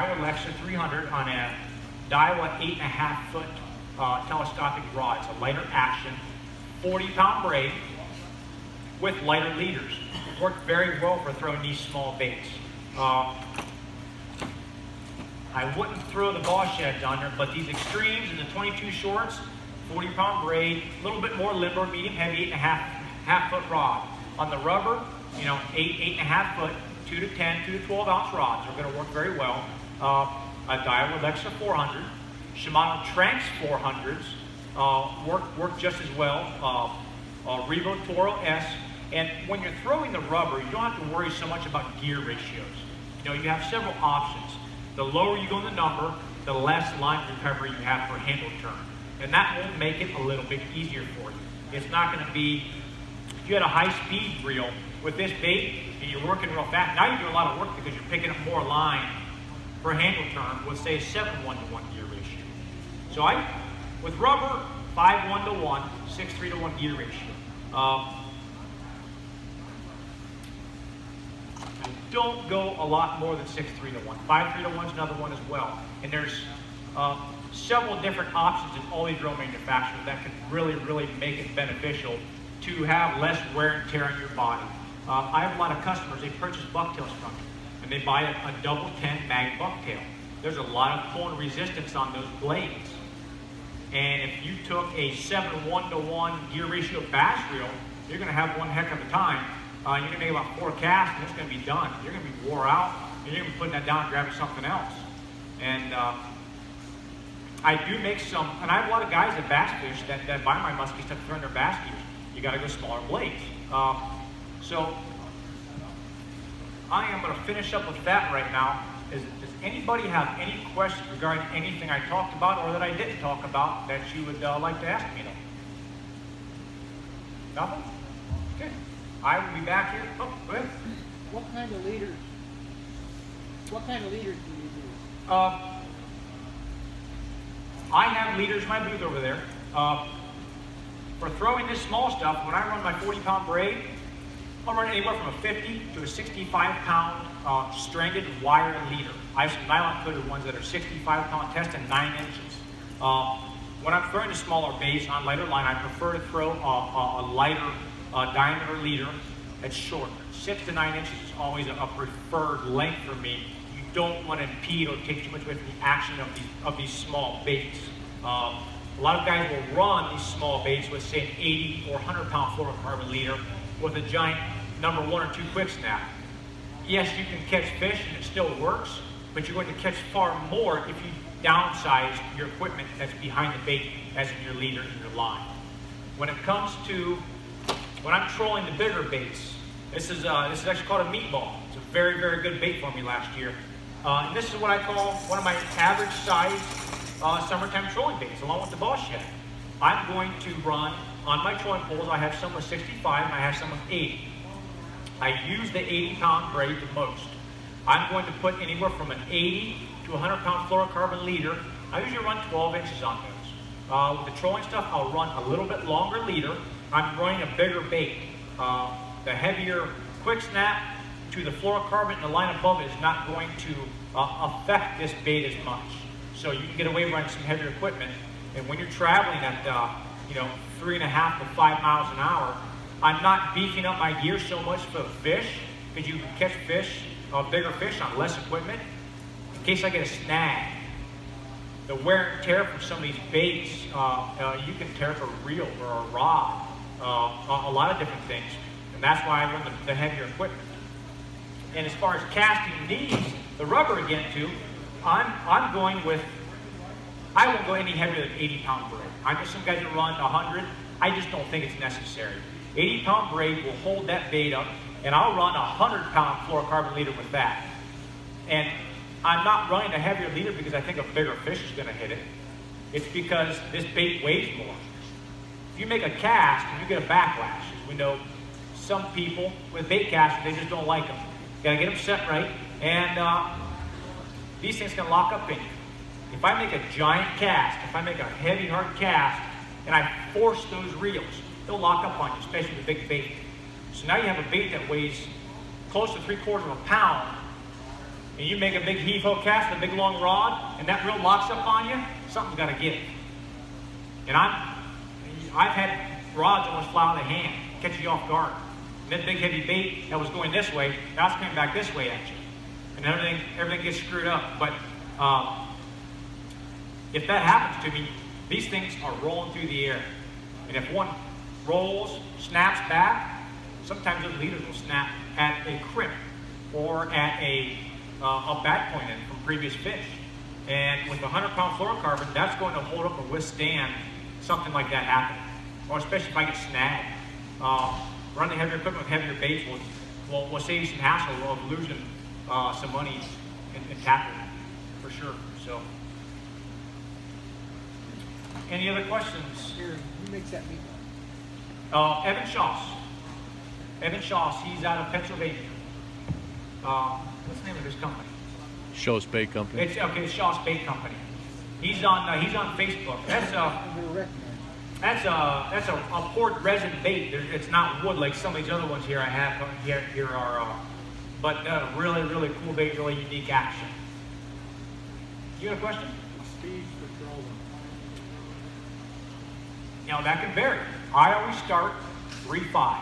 Daiwa Lexa 300 on a Daiwa 8.5 foot telescopic rod. It's a lighter action, 40-pound braid with lighter leaders. Work very well for throwing these small baits. I wouldn't throw the ball sheds on there, but these extremes and the 22 shorts, 40-pound braid, a little bit more limber, medium heavy, 8.5 foot rod. On the rubber, 8.5 foot, 2 to 10, 2 to 12 ounce rods are going to work very well. A Daiwa Lexa 400, Shimano Tranx 400s work just as well. Revo Toro S. And when you're throwing the rubber, you don't have to worry so much about gear ratios. You have several options. The lower you go in the number, the less line recovery you have for handle turn. And that will make it a little bit easier for you. It's not going to be, if you had a high-speed reel with this bait and you're working real fast, now you're doing a lot of work because you're picking up more line per handle turn with, say, a 7:1 to 1 gear ratio. So with rubber, 5:1 to 1, 6:3 to 1 gear ratio. Don't go a lot more than 6:3 to 1. 5:3 to 1 is another one as well. And there's several different options in all these drill manufacturers that can really, really make it beneficial to have less wear and tear on your body. I have a lot of customers, they purchase bucktails from me, and they buy a double 10 mag bucktail. There's a lot of pull and resistance on those blades. And if you took a 7:1 to 1 gear ratio bass reel, you're going to have one heck of a time. You're going to make about 4 casts, and it's going to be done. You're going to be wore out, and you're going to be putting that down and grabbing something else. And I do make some, and I have a lot of guys that bass fish that buy my musky stuff to throw in their bass gears. You got to go smaller blades. So I am going to finish up with that right now. Does anybody have any questions regarding anything I talked about or that I didn't talk about that you would like to ask me? Nothing? Okay. I will be back here. Oh, go ahead. What kind of leaders do you do? I have leaders in my booth over there. For throwing this small stuff, when I run my 40-pound braid, I'll run anywhere from a 50 to a 65-pound stranded wire leader. I have some nylon-coated ones that are 65-pound test and 9 inches. When I'm throwing the smaller baits on lighter line, I prefer to throw a lighter diameter leader that's shorter. 6 to 9 inches is always a preferred length for me. You don't want to impede or take too much away from the action of these small baits. A lot of guys will run these small baits with, say, an 80 or 100-pound fluorocarbon leader with a giant number 1 or 2 quick snap. Yes, you can catch fish and it still works, but you're going to catch far more if you downsize your equipment that's behind the bait, as in your leader and your line. When it comes to when I'm trolling the bigger baits, this is actually called a meatball. It's a very, very good bait for me last year. And this is what I call one of my average size summertime trolling baits, along with the ball shed. I'm going to run on my trolling poles. I have some with 65 and I have some with 80. I use the 80-pound braid the most. I'm going to put anywhere from an 80 to 100-pound fluorocarbon leader. I usually run 12 inches on those. With the trolling stuff, I'll run a little bit longer leader. I'm running a bigger bait. The heavier quick snap to the fluorocarbon and the line above it is not going to affect this bait as much. So you can get away running some heavier equipment. And when you're traveling at 3.5 to 5 miles an hour, I'm not beefing up my gear so much for the fish, because you can catch fish, bigger fish on less equipment. In case I get a snag, the wear and tear from some of these baits, you can tear up a reel or a rod, a lot of different things. And that's why I run the heavier equipment. And as far as casting these, the rubber again too, I'm going with, I won't go any heavier than 80-pound braid. I know some guys that run 100. I just don't think it's necessary. 80-pound braid will hold that bait up, and I'll run a 100-pound fluorocarbon leader with that. And I'm not running a heavier leader because I think a bigger fish is going to hit it. It's because this bait weighs more. If you make a cast and you get a backlash, as we know, some people with bait casts, they just don't like them. You got to get them set right, and these things can lock up in you. If I make a giant cast, if I make a heavy, hard cast, and I force those reels, they'll lock up on you, especially with big bait. So now you have a bait that weighs close to 3/4 of a pound, and you make a big heave-ho cast, a big long rod, and that reel locks up on you, something's got to give. And I've had rods almost fly out of the hand, catch you off guard. And that big heavy bait that was going this way, now it's coming back this way at you. And everything gets screwed up. But if that happens to me, these things are rolling through the air. And if one rolls, snaps back, sometimes those leaders will snap at a crimp or at a bad point in from previous fish. And with a 100-pound fluorocarbon, that's going to hold up and withstand something like that happening. Or especially if I get snagged. Running heavier equipment with heavier baits will save you some hassle of losing some money in tackle, for sure. So, any other questions? Here, who makes that meat? Evan Shoss. Evan Shoss, he's out of Pennsylvania. What's the name of his company? Shaw's Bait Company. It's Shaw's Bait Company. He's on Facebook. That's a poured resin bait. It's not wood like some of these other ones here I have. Here are, but really, really cool bait, really unique action. You have a question? Speeds for trolling. That can vary. I always start 3.5.